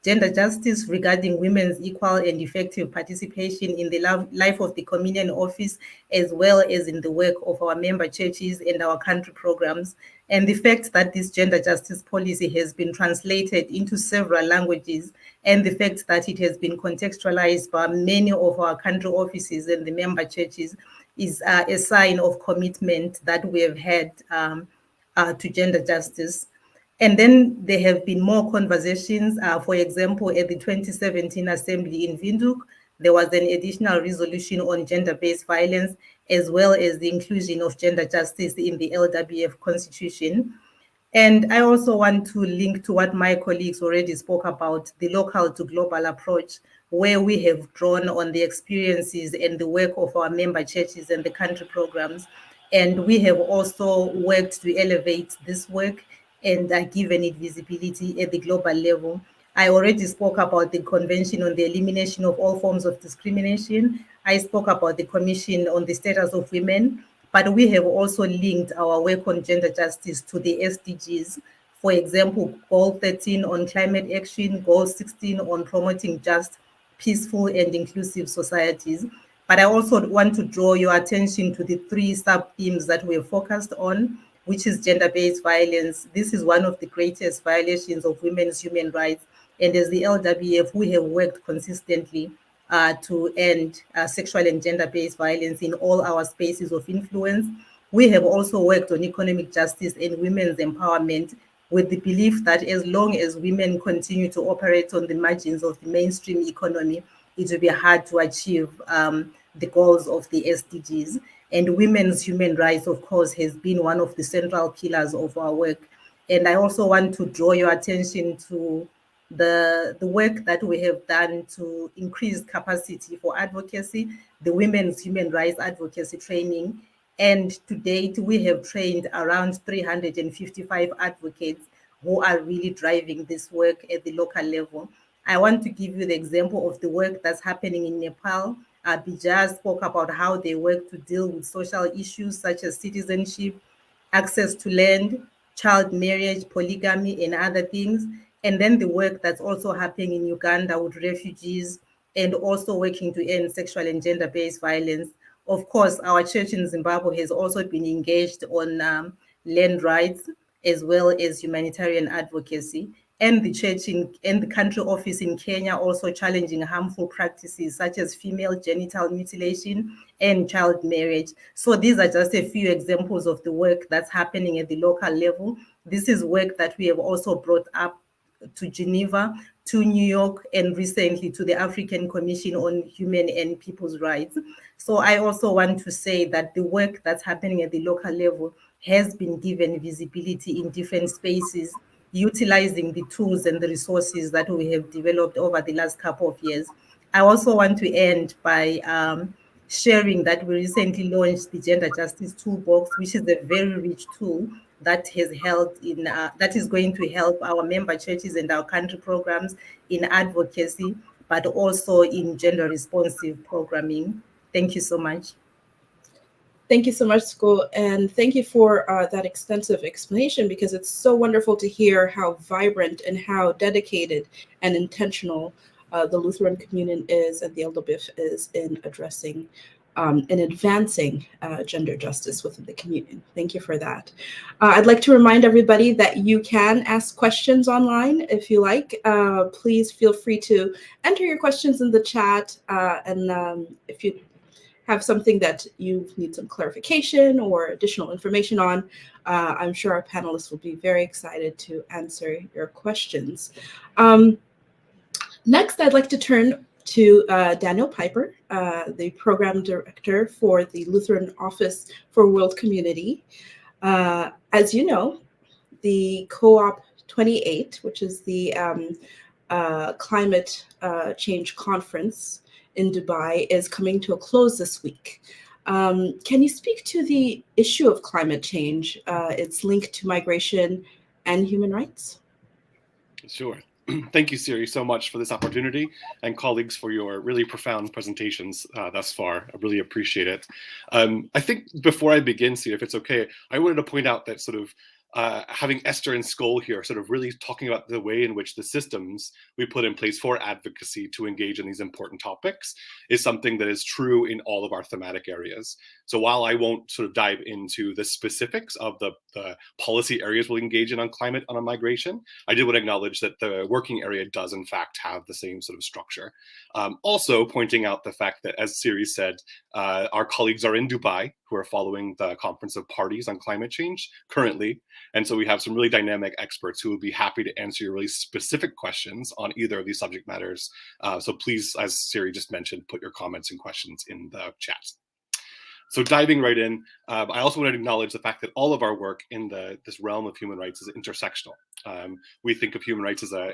gender justice regarding women's equal and effective participation in the life of the Communion office, as well as in the work of our member churches and our country programs. And the fact that this gender justice policy has been translated into several languages, and the fact that it has been contextualized by many of our country offices and the member churches is a sign of commitment that we have had to gender justice. And then there have been more conversations, for example, at the 2017 Assembly in Windhoek, there was an additional resolution on gender-based violence, as well as the inclusion of gender justice in the LWF Constitution. And I also want to link to what my colleagues already spoke about, the local to global approach, where we have drawn on the experiences and the work of our member churches and the country programs. And we have also worked to elevate this work and given it visibility at the global level. I already spoke about the Convention on the Elimination of All Forms of Discrimination. I spoke about the Commission on the Status of Women, but we have also linked our work on gender justice to the SDGs. For example, Goal 13 on climate action, Goal 16 on promoting just, peaceful, and inclusive societies. But I also want to draw your attention to the 3 sub-themes that we have focused on, which is gender-based violence. This is one of the greatest violations of women's human rights. And as the LWF, we have worked consistently to end sexual and gender-based violence in all our spaces of influence. We have also worked on economic justice and women's empowerment, with the belief that as long as women continue to operate on the margins of the mainstream economy, it will be hard to achieve the goals of the SDGs. And women's human rights, of course, has been one of the central pillars of our work. And I also want to draw your attention to the work that we have done to increase capacity for advocacy, the Women's Human Rights Advocacy Training. And to date, we have trained around 355 advocates who are really driving this work at the local level. I want to give you the example of the work that's happening in Nepal. Bijay spoke about how they work to deal with social issues such as citizenship, access to land, child marriage, polygamy, and other things. And then the work that's also happening in Uganda with refugees and also working to end sexual and gender-based violence. Of course, our church in Zimbabwe has also been engaged on land rights as well as humanitarian advocacy. And the church and the country office in Kenya also challenging harmful practices such as female genital mutilation and child marriage. So these are just a few examples of the work that's happening at the local level. This is work that we have also brought up to Geneva, to New York, and recently to the African Commission on Human and People's Rights. So I also want to say that the work that's happening at the local level has been given visibility in different spaces, utilizing the tools and the resources that we have developed over the last couple of years. I also want to end by sharing that we recently launched the Gender Justice Toolbox, which is a very rich tool that has helped in that is going to help our member churches and our country programs in advocacy, but also in gender responsive programming. Thank you so much. Thank you so much, Sko, and thank you for that extensive explanation, because it's so wonderful to hear how vibrant and how dedicated and intentional the Lutheran Communion is and the LWF is in addressing and advancing gender justice within the communion. Thank you for that. I'd like to remind everybody that you can ask questions online if you like. Please feel free to enter your questions in the chat, and if you have something that you need some clarification or additional information on, I'm sure our panelists will be very excited to answer your questions. Next, I'd like to turn to Daniel Piper, the Program Director for the Lutheran Office for World Community. As you know, the COOP 28, which is the climate change conference in Dubai, is coming to a close this week. Can you speak to the issue of climate change, its link to migration and human rights? Sure. Thank you, Siri, so much for this opportunity, and colleagues for your really profound presentations thus far. I really appreciate it. I think before I begin, Siri, if it's okay, I wanted to point out that sort of having Esther and Skol here sort of really talking about the way in which the systems we put in place for advocacy to engage in these important topics is something that is true in all of our thematic areas. So while I won't sort of dive into the specifics of the policy areas we'll engage in on climate and on migration, I did want to acknowledge that the working area does in fact have the same sort of structure. Also pointing out the fact that, as Siri said, our colleagues are in Dubai who are following the Conference of Parties on Climate Change currently. And so we have some really dynamic experts who will be happy to answer your really specific questions on either of these subject matters. So please, as Siri just mentioned, put your comments and questions in the chat. So diving right in, I also want to acknowledge the fact that all of our work in this realm of human rights is intersectional. We think of human rights as a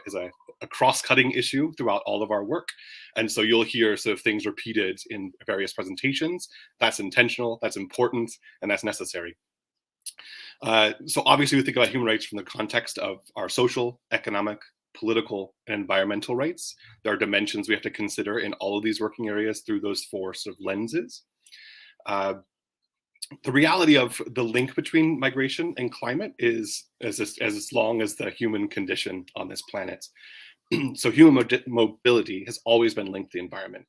cross-cutting issue throughout all of our work. And so you'll hear sort of things repeated in various presentations. That's intentional, that's important, and that's necessary. So obviously we think about human rights from the context of our social, economic, political, and environmental rights. There are dimensions we have to consider in all of these working areas through those four sort of lenses. The reality of the link between migration and climate is as long as the human condition on this planet. So human mobility has always been linked to the environment.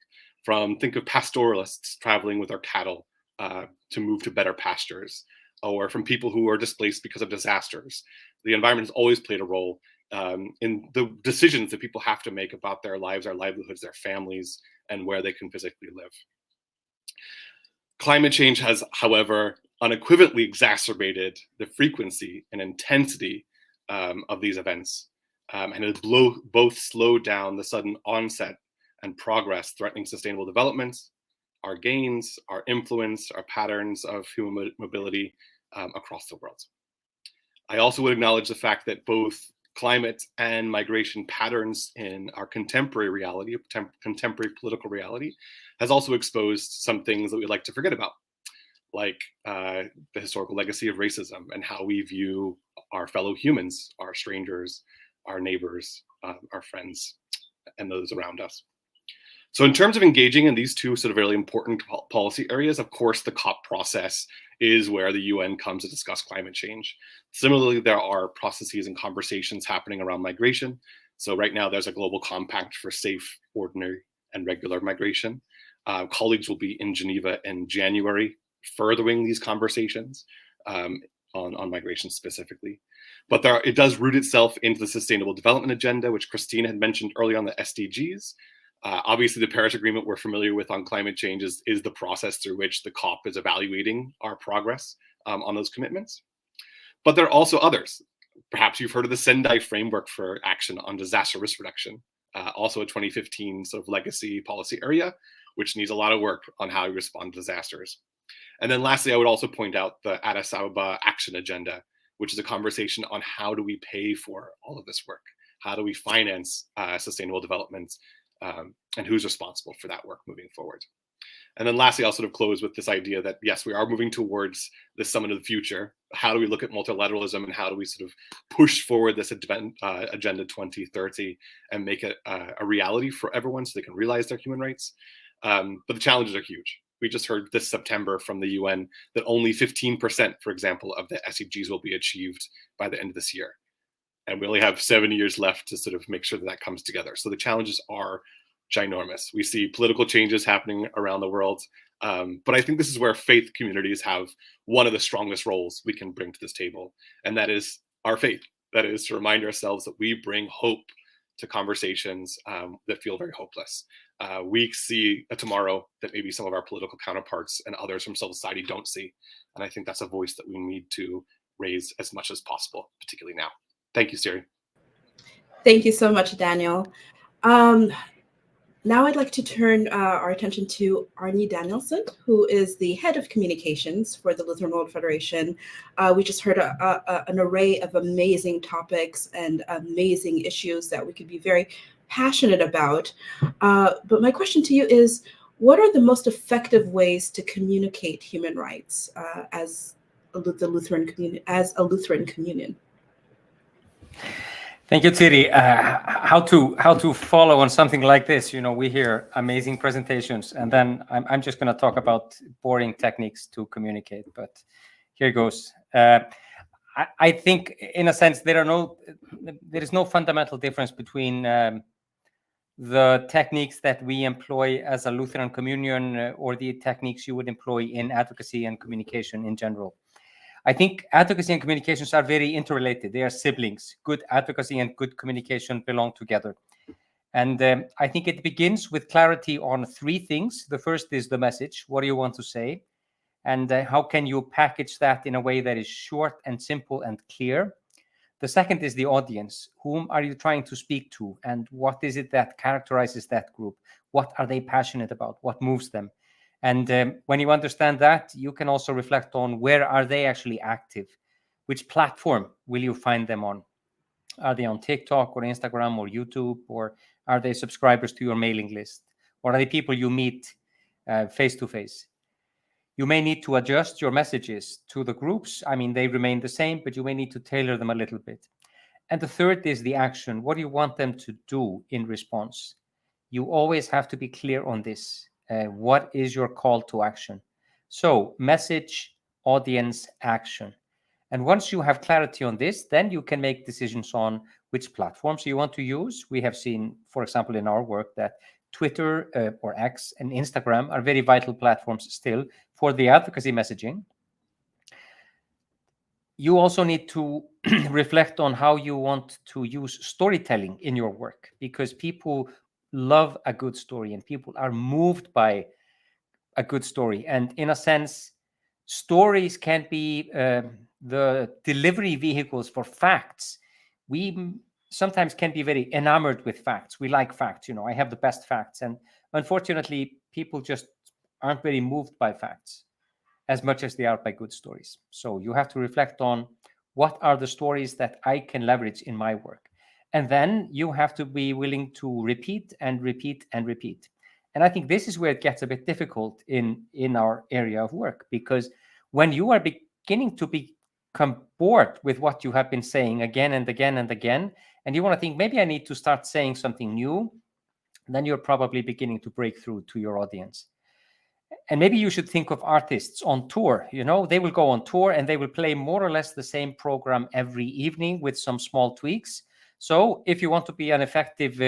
Think of pastoralists traveling with their cattle to move to better pastures, or from people who are displaced because of disasters. The environment has always played a role in the decisions that people have to make about their lives, their livelihoods, their families, and where they can physically live. Climate change has, however, unequivocally exacerbated the frequency and intensity of these events, and has both slowed down the sudden onset and progress threatening sustainable development, our gains, our influence, our patterns of human mobility across the world. I also would acknowledge the fact that both climate and migration patterns in our contemporary reality, contemporary political reality, has also exposed some things that we like to forget about, like the historical legacy of racism and how we view our fellow humans, our strangers, our neighbors, our friends, and those around us. So in terms of engaging in these two sort of really important policy areas, of course, the COP process is where the UN comes to discuss climate change. Similarly, there are processes and conversations happening around migration. So right now there's a global compact for safe, ordinary, and regular migration. Colleagues will be in Geneva in January, furthering these conversations on migration specifically. But it does root itself into the Sustainable Development Agenda, which Christina had mentioned earlier on the SDGs. Obviously, the Paris Agreement we're familiar with on climate change is the process through which the COP is evaluating our progress on those commitments. But there are also others. Perhaps you've heard of the Sendai Framework for Action on Disaster Risk Reduction, also a 2015 sort of legacy policy area, which needs a lot of work on how we respond to disasters. And then lastly, I would also point out the Addis Ababa Action Agenda, which is a conversation on how do we pay for all of this work? How do we finance sustainable development? And who's responsible for that work moving forward. And then lastly, I'll sort of close with this idea that, yes, we are moving towards the summit of the future. How do we look at multilateralism and how do we sort of push forward this Agenda 2030 and make it a reality for everyone so they can realize their human rights? But the challenges are huge. We just heard this September from the UN that only 15%, for example, of the SDGs will be achieved by the end of this year. And we only have 7 years left to sort of make sure that that comes together. So the challenges are ginormous. We see political changes happening around the world. But I think this is where faith communities have one of the strongest roles we can bring to this table. And that is our faith. That is to remind ourselves that we bring hope to conversations that feel very hopeless. We see a tomorrow that maybe some of our political counterparts and others from civil society don't see. And I think that's a voice that we need to raise as much as possible, particularly now. Thank you, Siri. Thank you so much, Daniel. Now I'd like to turn our attention to Arnie Danielson, who is the head of communications for the Lutheran World Federation. We just heard an array of amazing topics and amazing issues that we could be very passionate about. But my question to you is, what are the most effective ways to communicate human rights as a Lutheran communion? Thank you, Thierry. How to follow on something like this? You know, we hear amazing presentations, and then I'm just going to talk about boring techniques to communicate. But here goes. I think, in a sense, there is no fundamental difference between the techniques that we employ as a Lutheran Communion or the techniques you would employ in advocacy and communication in general. I think advocacy and communications are very interrelated. They are siblings. Good advocacy and good communication belong together. And I think it begins with clarity on three things. The first is the message. What do you want to say? And how can you package that in a way that is short and simple and clear? The second is the audience. Whom are you trying to speak to? And what is it that characterizes that group? What are they passionate about? What moves them? And when you understand that, you can also reflect on where are they actually active? Which platform will you find them on? Are they on TikTok or Instagram or YouTube? Or are they subscribers to your mailing list? Or are they people you meet face to face? You may need to adjust your messages to the groups. I mean, they remain the same, but you may need to tailor them a little bit. And the third is the action. What do you want them to do in response? You always have to be clear on this. What is your call to action? So message, audience, action. And once you have clarity on this, then you can make decisions on which platforms you want to use. We have seen, for example, in our work that Twitter or X and Instagram are very vital platforms still for the advocacy messaging. You also need to reflect on how you want to use storytelling in your work, because people love a good story and people are moved by a good story. And in a sense, stories can be the delivery vehicles for facts. We sometimes can be very enamored with facts. We like facts, I have the best facts. And unfortunately, people just aren't very moved by facts as much as they are by good stories. So you have to reflect on what are the stories that I can leverage in my work. And then you have to be willing to repeat and repeat and repeat. And I think this is where it gets a bit difficult in our area of work, because when you are beginning to become bored with what you have been saying again and again and again, and you want to think, maybe I need to start saying something new, then you're probably beginning to break through to your audience. And maybe you should think of artists on tour. They will go on tour and they will play more or less the same program every evening with some small tweaks. So if you want to be an effective,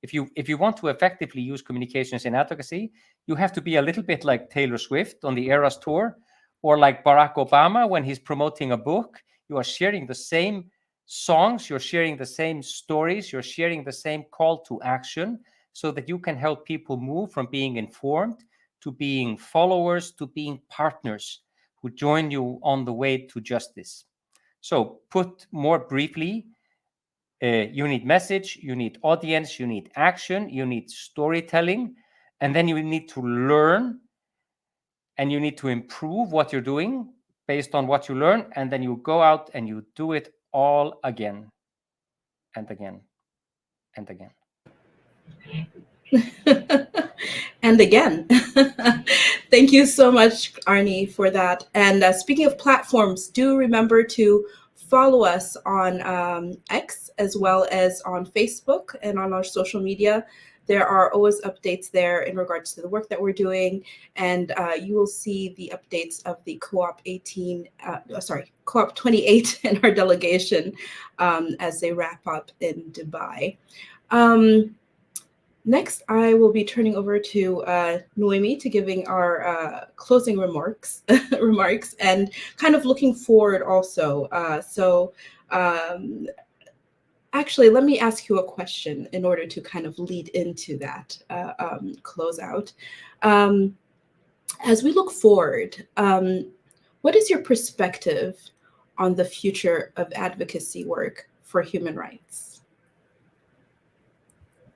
if you want to effectively use communications in advocacy, you have to be a little bit like Taylor Swift on the Eras Tour, or like Barack Obama when he's promoting a book. You are sharing the same songs, you're sharing the same stories, you're sharing the same call to action, so that you can help people move from being informed to being followers, to being partners who join you on the way to justice. So put more briefly, you need message, you need audience, you need action, you need storytelling, and then you need to learn and you need to improve what you're doing based on what you learn, and then you go out and you do it all again and again and again. And again. Thank you so much, Arnie, for that. And speaking of platforms, do remember to follow us on X as well as on Facebook and on our social media. There are always updates there in regards to the work that we're doing, and you will see the updates of the Co-op 28 and our delegation as they wrap up in Dubai. Next, I will be turning over to Noemi to giving our closing remarks, and kind of looking forward also. Actually, let me ask you a question in order to kind of lead into that closeout. As we look forward, what is your perspective on the future of advocacy work for human rights?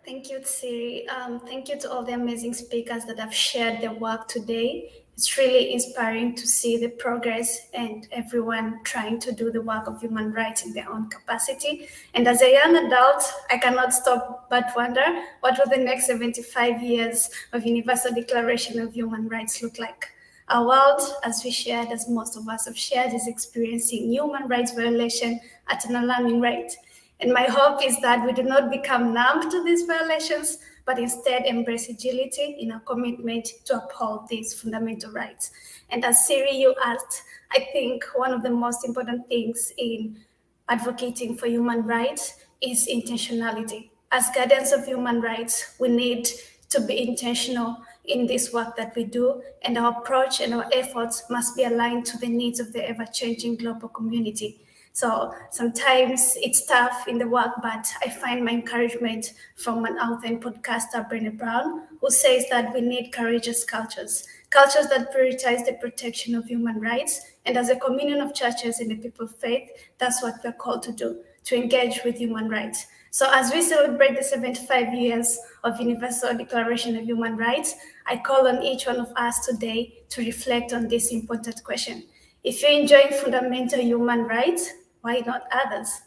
Thank you, Tsiri. Thank you to all the amazing speakers that have shared their work today. It's really inspiring to see the progress and everyone trying to do the work of human rights in their own capacity. And as a young adult, I cannot stop but wonder, what will the next 75 years of Universal Declaration of Human Rights look like? Our world, as we shared, as most of us have shared, is experiencing human rights violation at an alarming rate. And my hope is that we do not become numb to these violations, but instead embrace agility in our commitment to uphold these fundamental rights. And as Siri, you asked, I think one of the most important things in advocating for human rights is intentionality. As guardians of human rights, we need to be intentional in this work that we do, and our approach and our efforts must be aligned to the needs of the ever-changing global community. So sometimes it's tough in the work, but I find my encouragement from an author and podcaster, Brené Brown, who says that we need courageous cultures that prioritize the protection of human rights. And as a communion of churches and the people of faith, that's what we're called to do, to engage with human rights. So as we celebrate the 75 years of Universal Declaration of Human Rights, I call on each one of us today to reflect on this important question. If you're enjoying fundamental human rights, why not others?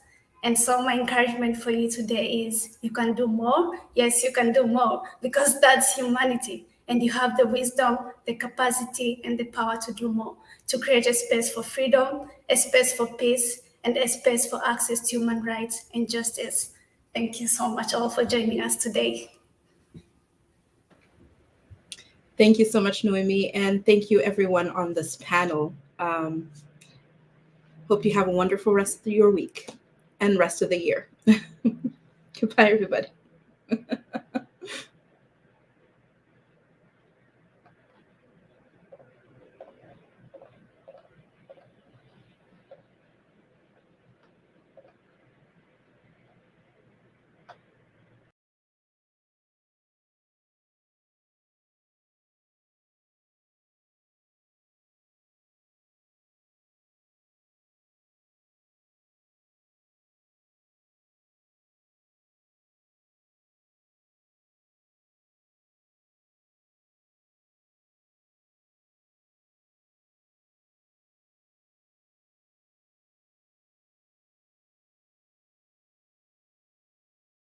And so my encouragement for you today is you can do more. Yes, you can do more, because that's humanity. And you have the wisdom, the capacity, and the power to do more, to create a space for freedom, a space for peace, and a space for access to human rights and justice. Thank you so much all for joining us today. Thank you so much, Noemi, and thank you everyone on this panel. Hope you have a wonderful rest of your week and rest of the year. Goodbye, everybody.